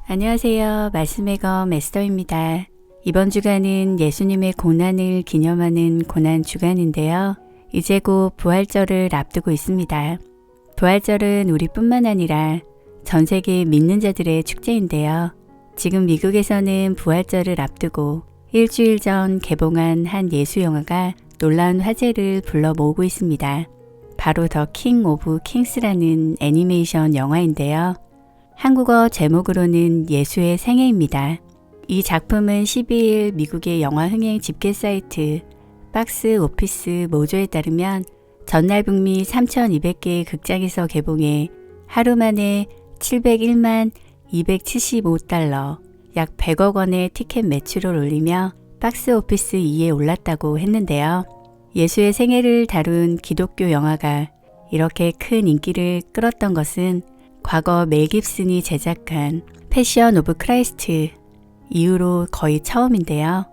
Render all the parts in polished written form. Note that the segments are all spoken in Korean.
안녕하세요. 말씀의 검 에스더입니다. 이번 주간은 예수님의 고난을 기념하는 고난 주간인데요. 이제 곧 부활절을 앞두고 있습니다. 부활절은 우리뿐만 아니라 전 세계 믿는 자들의 축제인데요. 지금 미국에서는 부활절을 앞두고 일주일 전 개봉한 한 예수 영화가 놀라운 화제를 불러 모으고 있습니다. 바로 더 킹 오브 킹스라는 애니메이션 영화인데요. 한국어 제목으로는 예수의 생애입니다. 이 작품은 12일 미국의 영화 흥행 집계 사이트 박스 오피스 모조에 따르면 전날 북미 3,200개의 극장에서 개봉해 하루 만에 701만 275달러, 약 100억 원의 티켓 매출을 올리며 박스 오피스 2위에 올랐다고 했는데요. 예수의 생애를 다룬 기독교 영화가 이렇게 큰 인기를 끌었던 것은 과거 멜 깁슨이 제작한 패션 오브 크라이스트 이후로 거의 처음인데요.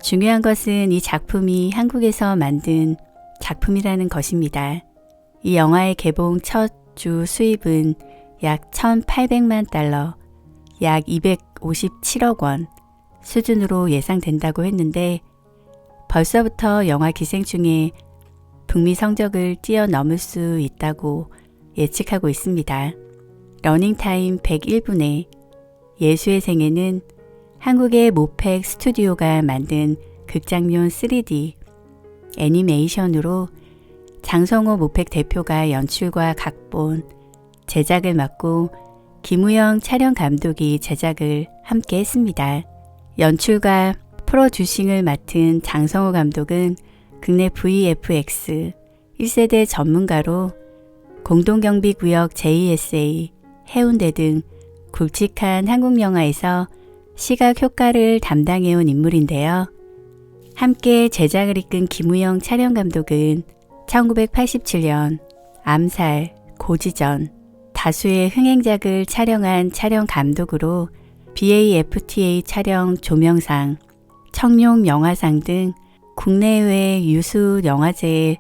중요한 것은 이 작품이 한국에서 만든 작품이라는 것입니다. 이 영화의 개봉 첫 주 수입은 약 1,800만 달러, 약 257억 원 수준으로 예상된다고 했는데 벌써부터 영화 기생충에 북미 성적을 뛰어넘을 수 있다고 예측하고 있습니다. 러닝타임 101분의 예수의 생애는 한국의 모팩 스튜디오가 만든 극장용 3D 애니메이션으로 장성호 모팩 대표가 연출과 각본, 제작을 맡고 김우영 촬영 감독이 제작을 함께 했습니다. 연출과 프로듀싱을 맡은 장성호 감독은 국내 VFX 1세대 전문가로 공동경비구역 JSA, 해운대 등 굵직한 한국 영화에서 시각 효과를 담당해온 인물인데요. 함께 제작을 이끈 김우영 촬영 감독은 1987년 암살, 고지전, 다수의 흥행작을 촬영한 촬영 감독으로 BAFTA 촬영 조명상, 청룡 영화상 등 국내외 유수 영화제의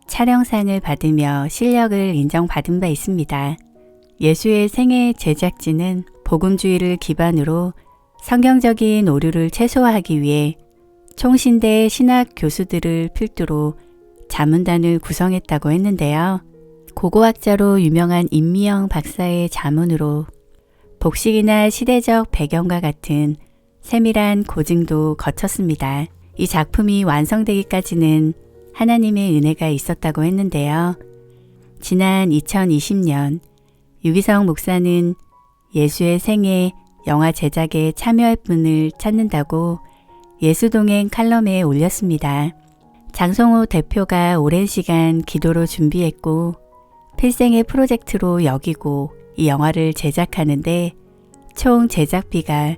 촬영상을 받으며 실력을 인정받은 바 있습니다. 예수의 생애 제작진은 복음주의를 기반으로 성경적인 오류를 최소화하기 위해 총신대 신학 교수들을 필두로 자문단을 구성했다고 했는데요. 고고학자로 유명한 임미영 박사의 자문으로 복식이나 시대적 배경과 같은 세밀한 고증도 거쳤습니다. 이 작품이 완성되기까지는 하나님의 은혜가 있었다고 했는데요. 지난 2020년 유기성 목사는 예수의 생애 영화 제작에 참여할 분을 찾는다고 예수동행 칼럼에 올렸습니다. 장성호 대표가 오랜 시간 기도로 준비했고 필생의 프로젝트로 여기고 이 영화를 제작하는데 총 제작비가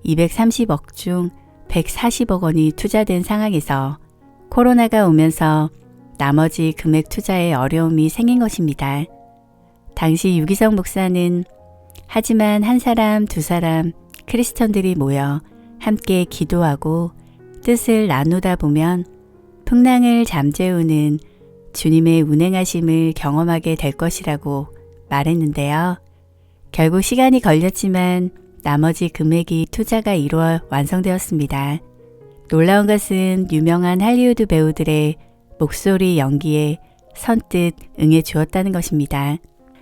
230억 중 140억 원이 투자된 상황에서 코로나가 오면서 나머지 금액 투자에 어려움이 생긴 것입니다. 당시 유기성 목사는 하지만 한 사람, 두 사람 크리스천들이 모여 함께 기도하고 뜻을 나누다 보면 풍랑을 잠재우는 주님의 운행하심을 경험하게 될 것이라고 말했는데요. 결국 시간이 걸렸지만 나머지 금액이 투자가 이루어 완성되었습니다. 놀라운 것은 유명한 할리우드 배우들의 목소리 연기에 선뜻 응해 주었다는 것입니다.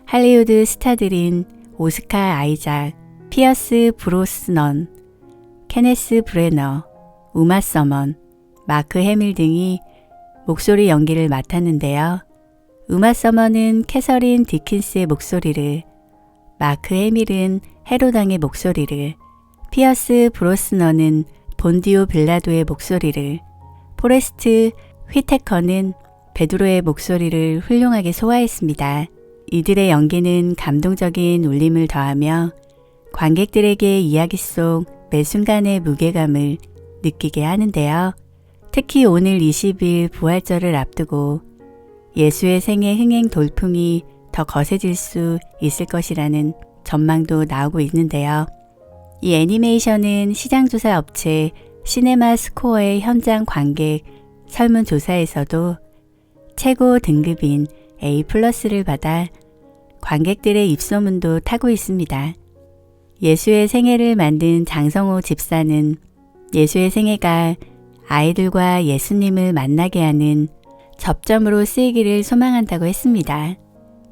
할리우드 스타들인 오스카 아이작, 피어스 브로스넌, 케네스 브레너, 우마 서먼, 마크 해밀 등이 목소리 연기를 맡았는데요. 우마 서먼은 캐서린 디킨스의 목소리를, 마크 해밀은 헤로당의 목소리를, 피어스 브로스넌은 본디오 빌라도의 목소리를, 포레스트 휘테커는 베드로의 목소리를 훌륭하게 소화했습니다. 이들의 연기는 감동적인 울림을 더하며 관객들에게 이야기 속 매 순간의 무게감을 느끼게 하는데요. 특히 오늘 20일 부활절을 앞두고 예수의 생애 흥행 돌풍이 더 거세질 수 있을 것이라는 전망도 나오고 있는데요. 이 애니메이션은 시장조사 업체 시네마 스코어의 현장 관객 설문조사에서도 최고 등급인 A+를 받아 관객들의 입소문도 타고 있습니다. 예수의 생애를 만든 장성호 집사는 예수의 생애가 아이들과 예수님을 만나게 하는 접점으로 쓰이기를 소망한다고 했습니다.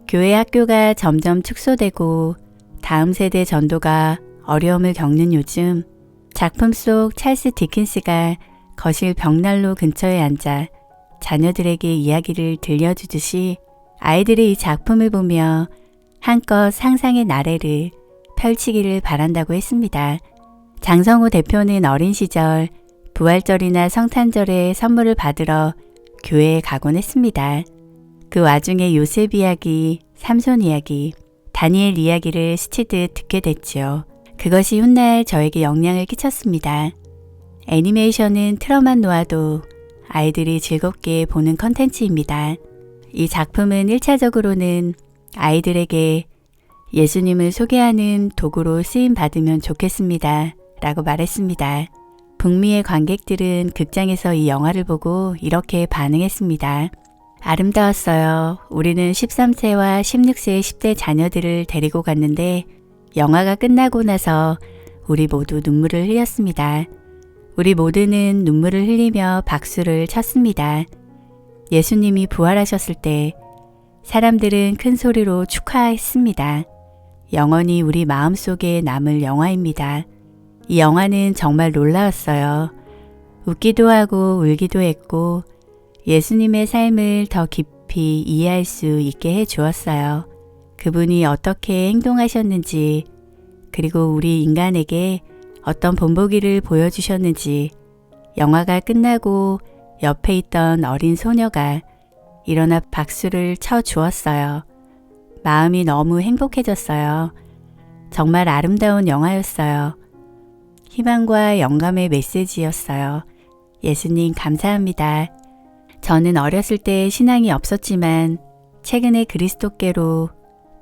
교회 학교가 점점 축소되고 다음 세대 전도가 어려움을 겪는 요즘 작품 속 찰스 디킨스가 거실 벽난로 근처에 앉아 자녀들에게 이야기를 들려주듯이 아이들이 이 작품을 보며 한껏 상상의 나래를 펼치기를 바란다고 했습니다. 장성호 대표는 어린 시절 부활절이나 성탄절에 선물을 받으러 교회에 가곤 했습니다. 그 와중에 요셉 이야기, 삼손 이야기, 다니엘 이야기를 스치듯 듣게 됐지요. 그것이 훗날 저에게 영향을 끼쳤습니다. 애니메이션은 틀어만 놓아도 아이들이 즐겁게 보는 컨텐츠입니다. 이 작품은 1차적으로는 아이들에게 예수님을 소개하는 도구로 쓰임 받으면 좋겠습니다. 라고 말했습니다. 북미의 관객들은 극장에서 이 영화를 보고 이렇게 반응했습니다. 아름다웠어요. 우리는 13세와 16세의 10대 자녀들을 데리고 갔는데 영화가 끝나고 나서 우리 모두 눈물을 흘렸습니다. 우리 모두는 눈물을 흘리며 박수를 쳤습니다. 예수님이 부활하셨을 때 사람들은 큰 소리로 축하했습니다. 영원히 우리 마음속에 남을 영화입니다. 이 영화는 정말 놀라웠어요. 웃기도 하고 울기도 했고 예수님의 삶을 더 깊이 이해할 수 있게 해 주었어요. 그분이 어떻게 행동하셨는지 그리고 우리 인간에게 어떤 본보기를 보여주셨는지 영화가 끝나고 옆에 있던 어린 소녀가 일어나 박수를 쳐 주었어요. 마음이 너무 행복해졌어요. 정말 아름다운 영화였어요. 희망과 영감의 메시지였어요. 예수님 감사합니다. 저는 어렸을 때 신앙이 없었지만 최근에 그리스도께로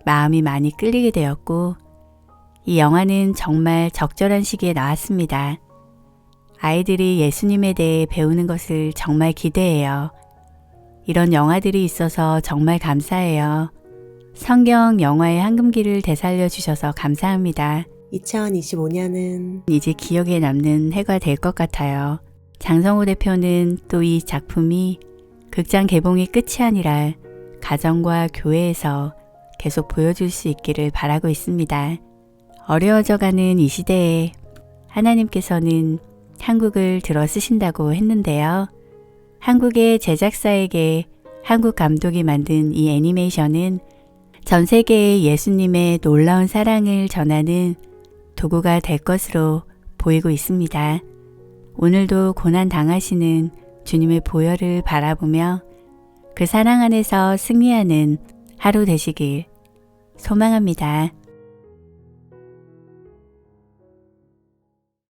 마음이 많이 끌리게 되었고 이 영화는 정말 적절한 시기에 나왔습니다. 아이들이 예수님에 대해 배우는 것을 정말 기대해요. 이런 영화들이 있어서 정말 감사해요. 성경 영화의 황금기를 되살려 주셔서 감사합니다. 2025년은 이제 기억에 남는 해가 될 것 같아요. 장성호 대표는 또 이 작품이 극장 개봉이 끝이 아니라 가정과 교회에서 계속 보여줄 수 있기를 바라고 있습니다. 어려워져가는 이 시대에 하나님께서는 한국을 들어 쓰신다고 했는데요. 한국의 제작사에게 한국 감독이 만든 이 애니메이션은 전 세계에 예수님의 놀라운 사랑을 전하는 도구가 될 것으로 보이고 있습니다. 오늘도 고난 당하시는 주님의 보혈을 바라보며 그 사랑 안에서 승리하는 하루 되시길 소망합니다.